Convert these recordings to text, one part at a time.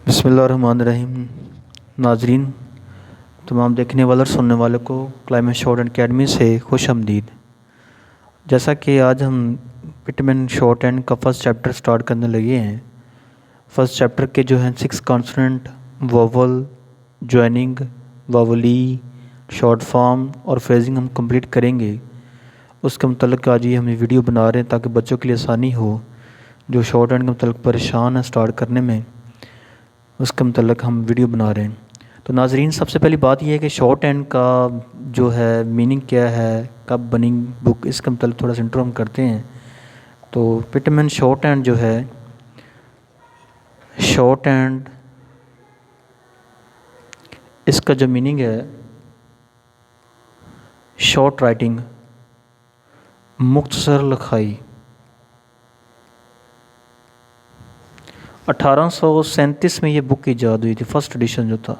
बिस्मिल्लाहिर्रहमानिर्रहीम। नाजरीन, तमाम देखने वाले और सुनने वालों को क्लाइमेट शॉर्ट एंड अकेडमी से खुश आमदीद। जैसा कि आज हम विटामिन शॉर्ट एंड का फर्स्ट चैप्टर स्टार्ट करने लगे हैं। फर्स्ट चैप्टर के जो हैं 6 कॉन्सोनेंट, वोवल, जॉइनिंग, वावली, शॉर्ट फॉर्म और फ्रेजिंग हम कंप्लीट करेंगे। उसके मतलब आज ये हम वीडियो बना रहे हैं ताकि बच्चों के लिए आसानी हो, जो शॉर्ट एंड के मतलब परेशान है स्टार्ट करने में, उसके मतलब हम वीडियो बना रहे हैं। तो नाजरीन, सबसे पहली बात यह है कि शॉर्ट हैंड का जो है मीनिंग क्या है, कब बनी बुक, इसका मतलब थोड़ा सा इंट्रो हम करते हैं। तो विटामिन शॉर्ट हैंड जो है, शॉर्ट हैंड इसका जो मीनिंग है, शॉर्ट राइटिंग, मुख्तसर लिखाई। 1837 में ये बुक ईजाद हुई थी, फर्स्ट एडिशन जो था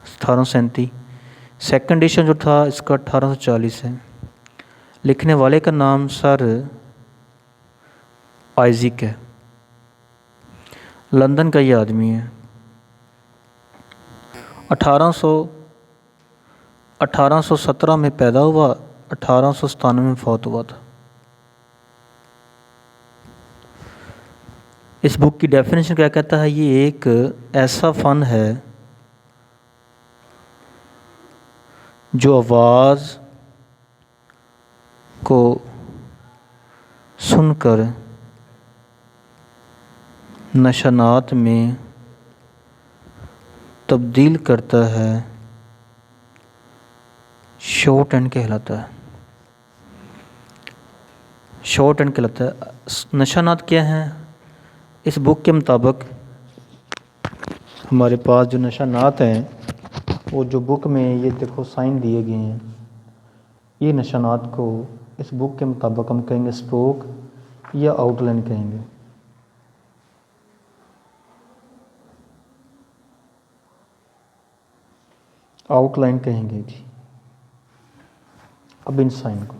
1837। सेकंड एडिशन जो था इसका 1840 है। लिखने वाले का नाम सर आइजिक है, लंदन का ये आदमी है। 1817 में पैदा हुआ, 1897 में फौत हुआ था। इस बुक की डेफिनेशन क्या कहता है? ये एक ऐसा फ़न है जो आवाज़ को सुनकर नशानात में तब्दील करता है, शॉर्ट हैंड कहलाता है। शॉर्ट हैंड कहलाता है। नशानात क्या हैं? इस बुक के मुताबिक हमारे पास जो नशानात हैं, वो जो बुक में ये देखो साइन दिए गए हैं, ये नशानात को इस बुक के मुताबिक हम कहेंगे स्ट्रोक या आउटलाइन कहेंगे। आउटलाइन कहेंगे जी। अब इन साइन को,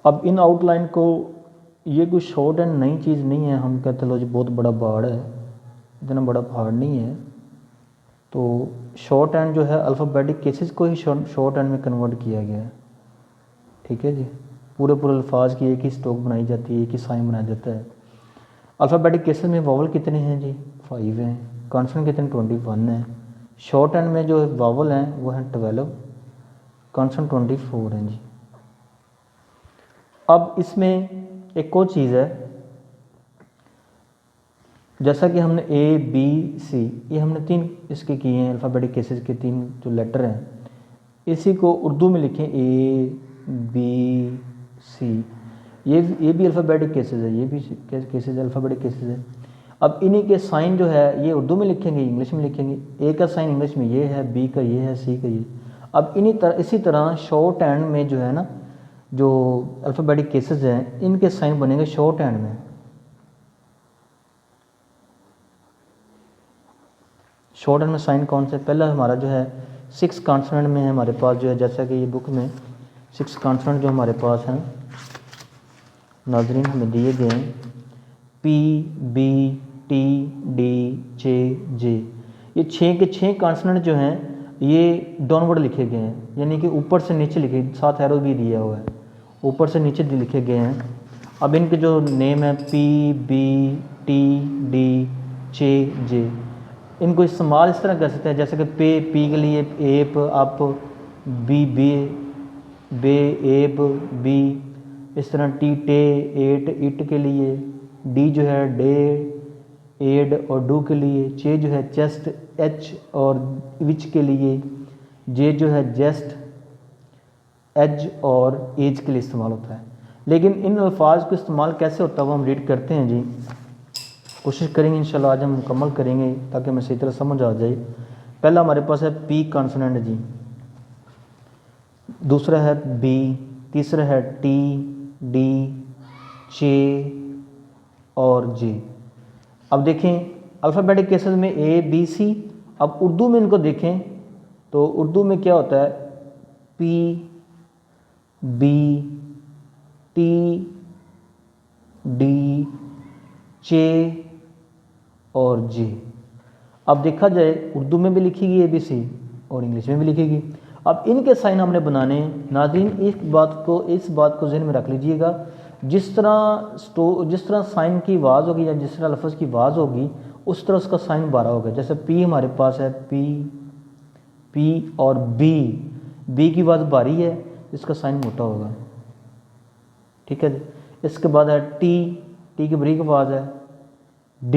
अब इन आउटलाइन को, ये कोई शॉर्ट एंड नई चीज़ नहीं है। हम कहते लो जी बहुत बड़ा पहाड़ है, इतना बड़ा पहाड़ नहीं है। तो शॉर्ट हैंड जो है अल्फ़ाबेटिक केसेस को ही शॉर्ट हैंड में कन्वर्ट किया गया है। ठीक है जी। पूरे पूरे अल्फाज की एक ही स्ट्रोक बनाई जाती है, एक ही साइन बनाया जाता है। अल्फ़ाबेटिक केसेस में वावल कितने हैं जी? 5 हैं। कॉन्सोनेंट कितने? 21 हैं। शॉर्ट हैंड में जो वावल हैं वो हैं 12, कॉन्सोनेंट 24 हैं जी। अब इसमें एक और चीज़ है, जैसा कि हमने ए बी सी, ये हमने 3 इसके किए हैं, अल्फ़ाबेटिक केसेस के 3 जो लेटर हैं, इसी को उर्दू में लिखें ए बी सी। ये भी अल्फ़ाबेटिक केसेस है, ये भी केसेस अल्फ़ाबेटिक केसेस है। अब इन्हीं के साइन जो है ये उर्दू में लिखेंगे, इंग्लिश में लिखेंगे। ए का साइन इंग्लिश में ये है, बी का ये है, सी का ये। अब इसी तरह शॉर्ट हैंड में जो है ना, जो अल्फ़ाबेटिक केसेस हैं, इनके साइन बनेंगे शॉर्ट हैंड में। शॉर्ट हैंड में साइन कौन से? पहला हमारा जो है 6 कॉन्सोनेंट में है हमारे पास, जो है जैसा कि ये बुक में 6 कॉन्सोनेंट जो हमारे पास हैं नाजरीन हमें दिए गए हैं, P B T D J J. ये 6 के 6 कॉन्सोनेंट जो हैं ये डाउनवर्ड लिखे गए हैं, यानी कि ऊपर से नीचे लिखे, साथ एरो भी दिया हुआ है, ऊपर से नीचे लिखे गए हैं। अब इनके जो नेम है P B T D J J, इनको इस्तेमाल इस तरह कर सकते हैं जैसे कि पी के लिए एप अप, बी बे बे एब बी, इस तरह टी टे एट इट के लिए, डी जो है डे एड और डू के लिए, चे जो है चेस्ट एच और विच के लिए, जे जो है जेस्ट एज और एज के लिए इस्तेमाल होता है। लेकिन इन अल्फाज को इस्तेमाल कैसे होता है वो हम रीड करते हैं जी, कोशिश करेंगे इंशाल्लाह आज हम मुकम्मल करेंगे ताकि हमें सही तरह समझ आ जाए। पहला हमारे पास है पी कॉन्सोनेंट जी, दूसरा है बी, तीसरा है टी डी चे और जे। अब देखें अल्फ़ाबेटिक केसेस में ए बी सी। अब उर्दू में इनको देखें तो उर्दू में क्या होता है? पी बी टी डी चे और जी। अब देखा जाए उर्दू में भी लिखी गई ABC और इंग्लिश में भी लिखेगी। अब इनके साइन हमने बनाने हैं। नाज़रीन इस बात को ज़हन में रख लीजिएगा, जिस तरह साइन की आवाज़ होगी या जिस तरह लफ्ज़ की आवाज़ होगी उस तरह उसका साइन 12 होगा। जैसे P हमारे पास है, P और B की आवाज़ भारी है, इसका साइन मोटा होगा, ठीक है जी। इसके बाद है T की बारीक आवाज़ है, D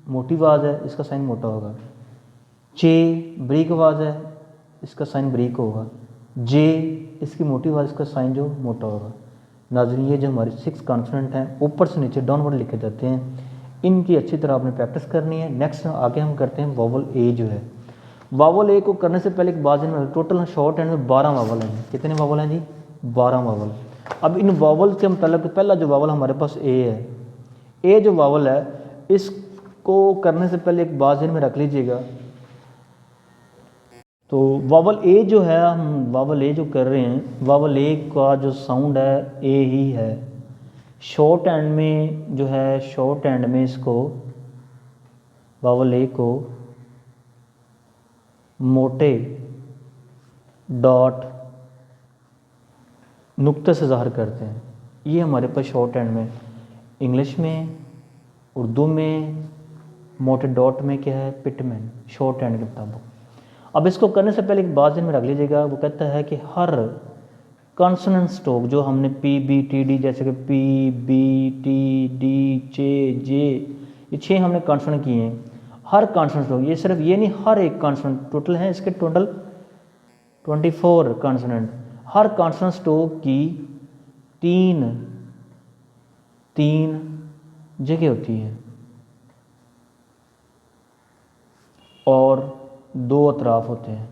मोटी आवाज़ है, इसका साइन मोटा होगा। J बारीक आवाज़ है, इसका साइन बारीक होगा। J इसकी मोटी आवाज़, इसका साइन जो मोटा होगा। नाज़रीन ये जो हमारे 6 कॉन्सोनेंट हैं ऊपर से नीचे डाउनवर्ड लिखे जाते हैं, इनकी अच्छी तरह आपने प्रैक्टिस करनी है। नेक्स्ट आगे हम करते हैं वावल A जो है। वावल A को करने से पहले एक बात में टोटल शॉर्ट हैंड में 12 वावल हैं। कितने वावल हैं जी? 12 वावल। अब इन वावल के मतलब पहला जो वावल हमारे पास A है, A जो वावल है इसको करने से पहले एक बात में रख लीजिएगा। तो वावल A जो है, हम वावल A जो कर रहे हैं, वावल A का जो साउंड है A ही है। शॉर्ट हैंड में जो है, शॉर्ट हैंड में इसको वावल A को मोटे डॉट नुक्ते से ज़ाहिर करते हैं। ये हमारे पास शॉर्ट हैंड में, इंग्लिश में, उर्दू में मोटे डॉट में क्या है? पिटमैन, शॉर्ट हैंड के मुताबिक। अब इसको करने से पहले एक बात में रख लीजिएगा, वो कहता है कि हर कॉन्सोनेंट स्टॉक जो हमने PBTD जैसे कि PBTD जे ये 6 हमने कॉन्सोनेंट किए हैं, हर कॉन्सोनेंट स्टॉक, ये सिर्फ ये नहीं, हर एक कॉन्सोनेंट, टोटल है इसके टोटल 24 कॉन्सोनेंट। हर कॉन्सोनेंट स्टॉक की तीन जगह होती है और 2 अतराफ होते हैं।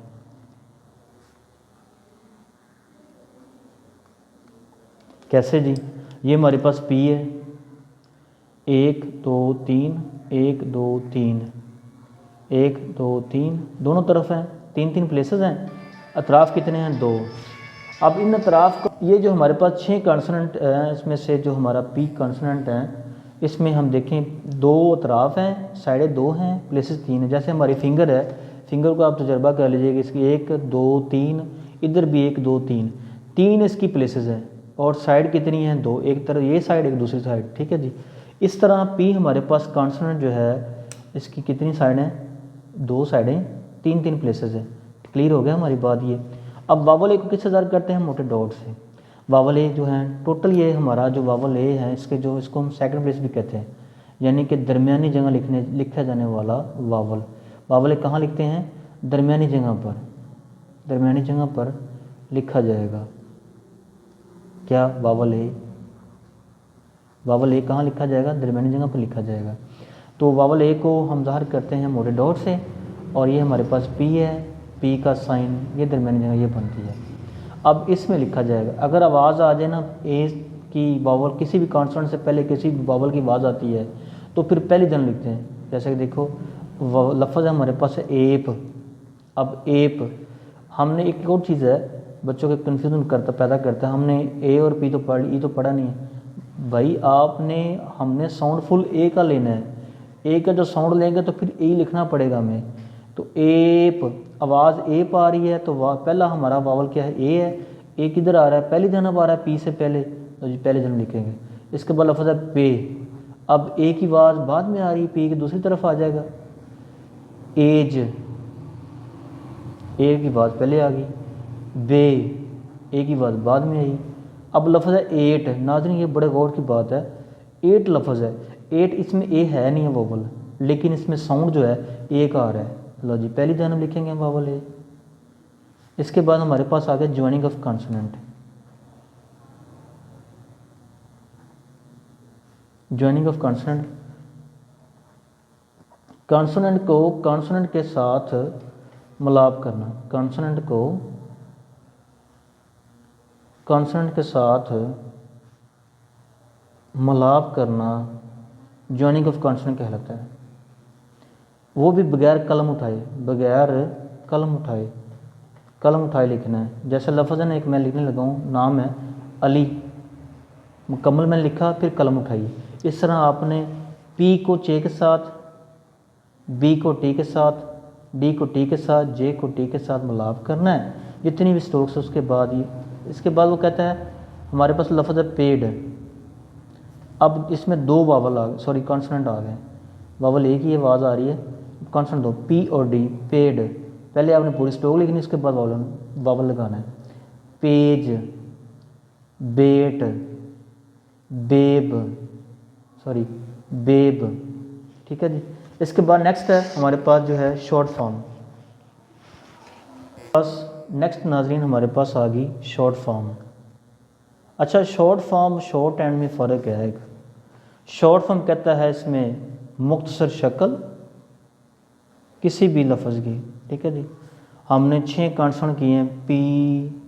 कैसे जी? ये हमारे पास P है, 1 2 3 1 2 3 1 2 3 दोनों तरफ हैं, 3 प्लेसेस हैं। अतराफ कितने हैं? 2। अब इन अतराफ को, ये जो हमारे पास 6 कॉन्सोनेंट हैं, इसमें से जो हमारा P कॉन्सोनेंट है, इसमें हम देखें 2 अतराफ हैं, साइडें 2 हैं, प्लेसेस 3 हैं। जैसे हमारी फिंगर है, फिंगर को आप तजर्बा कर लीजिएगा, इसकी 1 2 3, इधर भी 1 2 3 इसकी प्लेसेस हैं और साइड कितनी हैं? 2, एक तरफ ये साइड, एक दूसरी साइड, ठीक है जी। इस तरह P हमारे पास कॉन्सोनेंट जो है, इसकी कितनी साइड हैं? 2 साइडें, 3 प्लेसेस हैं। क्लियर हो गया हमारी बात ये। अब वावल A को किससे ज़ाहिर करते हैं? मोटे डॉट से। वावल A जो है टोटल, ये हमारा जो वावल A है, इसको हम सेकंड प्लेस भी कहते हैं, यानी कि दरमियानी जगह लिखा जाने वाला वावल। वावल A कहाँ लिखते हैं? दरमियानी जगह पर लिखा जाएगा। क्या? वावल A कहाँ लिखा जाएगा? दरमियानी जगह पर लिखा जाएगा। तो वावल A को हम ज़ाहिर करते हैं मोटे डॉट से, और ये हमारे पास P है, P का साइन ये दरमियानी जगह ये बनती है। अब इसमें लिखा जाएगा, अगर आवाज़ आ जाए ना A की वावल, किसी भी कॉन्सोनेंट से पहले किसी भी वावल की आवाज़ आती है तो फिर पहली जन लिखते हैं। जैसे कि देखो लफ्ज़ हमारे पास है एप। अब एप, हमने एक और चीज़ है, बच्चों के कन्फ्यूजन पैदा करता है, हमने A और P तो ई तो पढ़ा नहीं है भाई। हमने साउंड फुल A का लेना है, A का जो साउंड लेंगे तो फिर A लिखना पड़ेगा हमें। तो एप, आवाज़ एप आ रही है तो पहला हमारा वावल क्या है? A है। A किधर आ रहा है? पहली जन्म आ रहा है P से पहले, तो जी पहले जन्म लिखेंगे। इसके बाद लफ्ज़ है पे। अब A की आवाज़ बाद में आ रही है, P की दूसरी तरफ आ जाएगा। एज, A की आवाज़ पहले आ गई। बे, A की आवाज़ बाद में आई। अब लफ्ज़ है 8। नाज़रीन ये बड़े गौर की बात है, 8 लफ्ज़ है। 8 इसमें A है नहीं है वावल, लेकिन इसमें साउंड जो है A का आ रहा है। लो जी पहली जन्म लिखेंगे हम वावल A। इसके बाद हमारे पास आ गया joining of consonant. Joining of consonant, consonant को कॉन्सोनेंट के साथ मिलाप करना, कॉन्सोनेंट को कॉन्सोनेंट के साथ मिलाप करना ज्वाइनिंग ऑफ कॉन्सोनेंट कहलाता है। वो भी बगैर कलम उठाए लिखना है। जैसे लफ्ज़ है ना, एक मैं लिखने लगा हूँ, नाम है अली, मुकम्मल मैंने लिखा, फिर कलम उठाई। इस तरह आपने P को चे के साथ, बी को टी के साथ, डी को टी के साथ, जे को टी के साथ मिलाप करना है, जितनी भी स्ट्रोक्स उसके बाद ये, इसके बाद वो कहता है हमारे पास लफ्ज़ है पेड। अब इसमें दो वावल आ गए, सॉरी कॉन्सोनेंट आ गए, वावल एक ही आवाज़ आ रही है, कॉन्सोनेंट दो, पी और डी, पेड। पहले आपने पूरी स्ट्रोक लिखनी, उसके बाद वावल लगाना है। पेज, बेट, बेब, सॉरी बेब, ठीक है जी। इसके बाद नेक्स्ट है हमारे पास जो है शॉर्ट फॉर्म। बस नेक्स्ट नाजरीन हमारे पास आ गई शॉर्ट फॉर्म। अच्छा, शॉर्ट फॉर्म शॉर्ट एंड में फ़र्क है। एक शॉर्ट फॉर्म कहता है इसमें मुख्तसर शक्ल किसी भी लफ्ज़ की, ठीक है जी। हमने 6 कॉन्सोनेंट किए हैं, पी।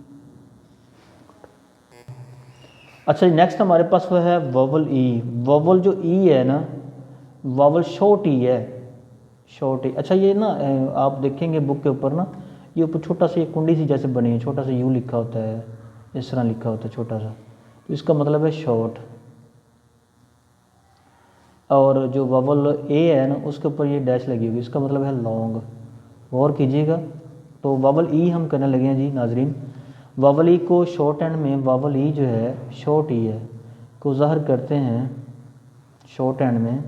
अच्छा, नेक्स्ट हमारे पास वो है वोवल ई। वोवल जो ई है ना, वावल शॉर्ट ई है, शॉर्ट ई। अच्छा, ये ना आप देखेंगे बुक के ऊपर ना, ये ऊपर छोटा सा ये कुंडी सी जैसे बनी है, छोटा सा यू लिखा होता है, इस तरह लिखा होता है छोटा सा, तो इसका मतलब है शॉर्ट। और जो वावल ए है ना, उसके ऊपर ये डैश लगी होगी, इसका मतलब है लॉन्ग। गौर कीजिएगा। तो वावल ई हम करने लगे हैं जी नाजरीन। वावल ई को शॉर्ट एंड में, वावल ई जो है शॉर्ट ई है को ज़ाहिर करते हैं शॉर्ट एंड में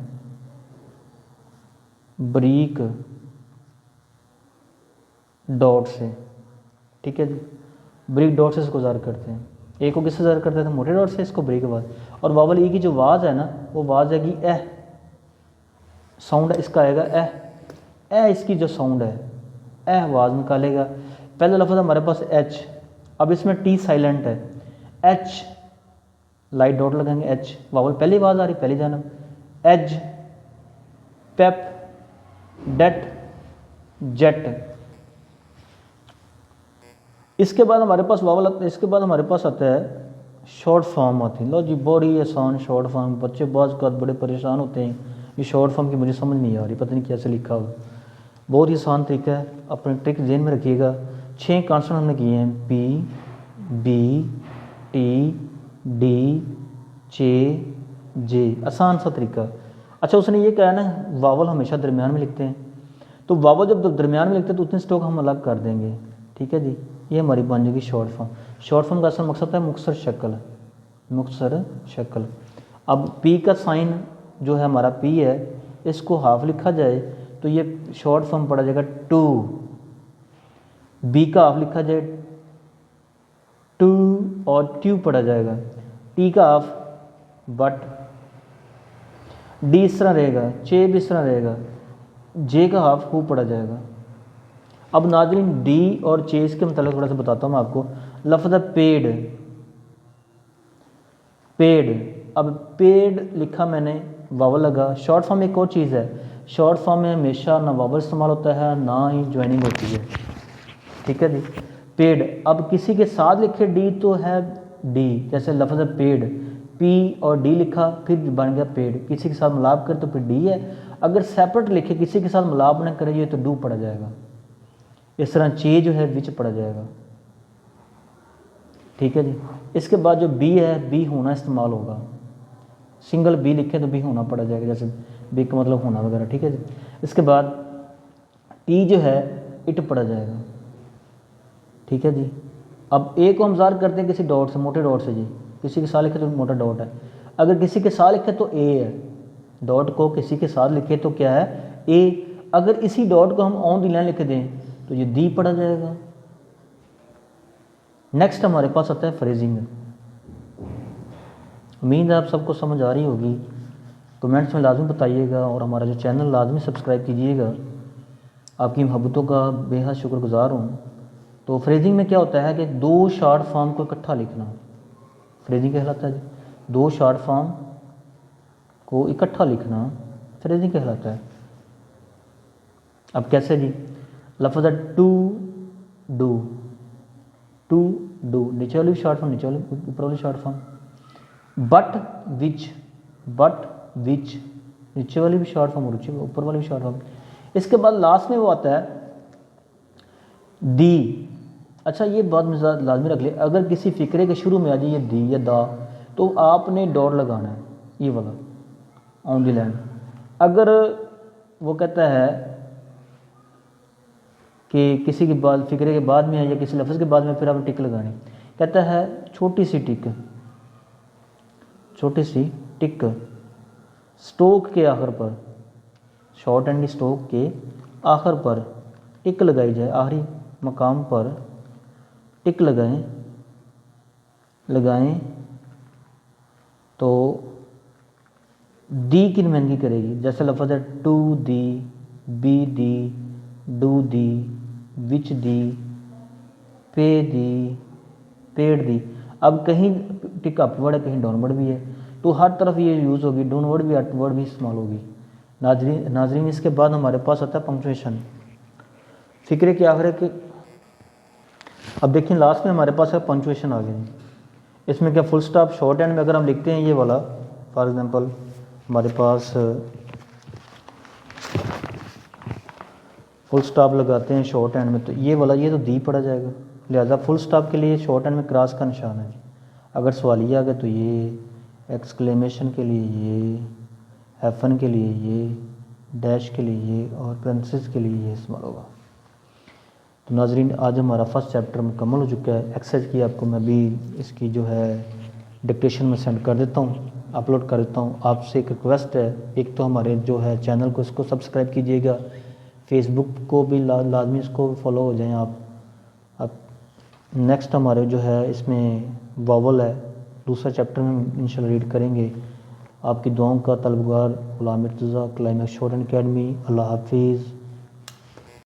ब्रीक डॉट से, ठीक है जी। ब्रीक डॉट से इसको ज़ाहिर करते हैं। ए को किससे ज़ाहिर करते थे? मोटे डॉट से, इसको ब्रीक आवाज़। और वावल ई की जो आवाज़ है ना, वो आवाज़ है कि एह साउंड है, इसका आएगा एह इसकी जो साउंड है, एह आवाज़ निकालेगा। पहला लफ्ज़ हमारे पास एच, अब इसमें टी साइलेंट है, एच लाइट डॉट लगाएंगे, एच वावल पहली आवाज़ आ रही, पहली जानब, एज, पेप, डेट, जेट। इसके बाद हमारे पास वावल, इसके बाद हमारे पास आता है शॉर्ट फॉर्म आती है। लो जी, बड़ी आसान शॉर्ट फॉर्म। बच्चे बहुत बड़े परेशान होते हैं, ये शॉर्ट फॉर्म की मुझे समझ नहीं आ रही, पता नहीं कैसे लिखा हो। बहुत ही आसान तरीका है, अपने ट्रिक ज़हन में रखिएगा। 6 कॉन्सोनेंट हमने किए हैं, पी, बी, टी, डी, चे, जे, आसान सा तरीका। अच्छा, उसने ये कहा ना वावल हमेशा दरमियान में लिखते हैं, तो वावल जब दरमियान में लिखते हैं तो उतने स्ट्रोक हम अलग कर देंगे, ठीक है जी। ये हमारी बन जाएगी शॉर्ट फॉर्म। शॉर्ट फॉर्म का असल मकसद है मुख्तसर शक्ल, मुख्तसर शक्ल। अब पी का साइन जो है हमारा पी है, इसको हाफ लिखा जाए तो ये शॉर्ट फॉर्म पड़ा जाएगा टू। बी का हाफ लिखा जाए टू और ट्यू पड़ा जाएगा। टी का हाफ बट, डी इस तरह रहेगा, चे भी इस तरह रहेगा, जे का हाफ हु पड़ा जाएगा। अब नाज़रीन डी और चे इसके मतलब थोड़ा सा बताता हूँ मैं आपको। लफ्ज़ है पेड, पेड। अब पेड लिखा मैंने, वावल लगा। शॉर्ट फॉर्म एक और चीज़ है, शॉर्ट फॉर्म में हमेशा ना वावल इस्तेमाल होता है ना ही ज्वाइनिंग होती है, ठीक है जी। पेड, अब किसी के साथ लिखे डी तो है डी, जैसे लफ्ज़ है पेड, पी और डी लिखा फिर बन गया पेड। किसी के साथ मिलाप करे तो फिर डी है, अगर सेपरेट लिखे किसी के साथ मिलाप न करे तो डू पड़ा जाएगा। इस तरह चे जो है विच पड़ा जाएगा, ठीक है जी। इसके बाद जो बी है, बी होना इस्तेमाल होगा, सिंगल बी लिखे तो बी होना पड़ा जाएगा, जैसे बी का मतलब होना वगैरह, ठीक है जी। इसके बाद टी जो है इट पड़ा जाएगा, ठीक है जी। अब ए को हम ज़ाहिर करते हैं किसी डॉट से, मोटे डॉट से जी। किसी के साथ लिखे तो मोटा डॉट है, अगर किसी के साथ लिखे तो ए है। डॉट को किसी के साथ लिखे तो क्या है? ए। अगर इसी डॉट को हम ऑन दी लाइन लिख दें तो ये दी पड़ा जाएगा। नेक्स्ट हमारे पास आता है फ्रेजिंग। उम्मीद है आप सबको समझ आ रही होगी, कमेंट्स में लाजमी बताइएगा और हमारा जो चैनल लाजमी सब्सक्राइब कीजिएगा। आपकी मोहब्बतों का बेहद शुक्रगुजार हूँ। तो फ्रेजिंग में क्या होता है कि दो शॉर्ट फॉर्म को इकट्ठा लिखना, फ्रेजिंग कहलाता है जी। दो शॉर्ट फॉर्म को इकट्ठा लिखना फ्रेजिंग कहलाता है। अब कैसे जी? लफ्ज़ है टू डू, टू डू नीचे वाली शॉर्ट फॉर्म, नीचे वाली ऊपर वाली short form. But which, but which नीचे वाली भी शॉर्ट फॉर्म और ऊपर वाली भी शॉर्ट फॉर्म। इसके बाद लास्ट में वो आता है दी। अच्छा, ये बात में लाजमी रख ले, अगर किसी फ़िक्रे के शुरू में आ जाए ये दी या दा तो आपने डॉट लगाना है, ये वाला ऑन दी लाइन। अगर वो कहता है कि किसी के बाद फिक्रे के बाद में है या किसी लफ्ज़ के बाद में फिर आपने टिक लगानी। कहता है छोटी सी टिक स्ट्रोक के आखिर पर, शॉर्ट एंड स्ट्रोक के आखिर पर टिक लगाई जाए, आखिरी मकाम पर टिक लगाएं तो दी की नुमाइंदगी करेगी। जैसे लफ्ज़ है टू दी, बी दी, डू दी, विच दी, पे दी, पेड दी। अब कहीं टिक अपवर्ड है, कहीं डाउनवर्ड भी है, तो हर तरफ ये यूज़ होगी, डाउनवर्ड भी अपवर्ड भी इस्तेमाल होगी। नाजरीन इसके बाद हमारे पास आता है पंक्चुएशन, फिक्रे के आखिर के। अब देखिए लास्ट में हमारे पास है पंक्चुएशन आ गई। इसमें क्या फुल स्टॉप शॉर्ट एंड में अगर हम लिखते हैं ये वाला, फॉर एग्जांपल हमारे पास फुल स्टॉप लगाते हैं शॉर्ट एंड में, तो ये वाला ये तो दी पड़ा जाएगा, लिहाजा फुल स्टॉप के लिए शॉर्ट एंड में क्रॉस का निशान है। अगर सवालिया आ गया तो ये, एक्सक्लेमेशन के लिए ये, हैफन के लिए ये, डैश के लिए ये और पेरेंथेसिस के लिए ये इस्तेमाल होगा। तो नाजरीन आज हमारा फर्स्ट चैप्टर मुकम्मल हो चुका है। एक्सरसाइज की आपको मैं भी इसकी जो है डिक्टेशन में सेंड कर देता हूँ, अपलोड कर देता हूँ। आपसे एक रिक्वेस्ट है, एक तो हमारे जो है चैनल को इसको सब्सक्राइब कीजिएगा, फेसबुक को भी लाजमी इसको फॉलो हो जाएं आप। अब नेक्स्ट हमारे जो है इसमें वावल है, दूसरा चैप्टर में इंशाल्लाह रीड करेंगे। आपकी दुआओं का तलबगार Ghulam Murtaza, Climax Shorthand Academy. अल्लाह हाफिज़।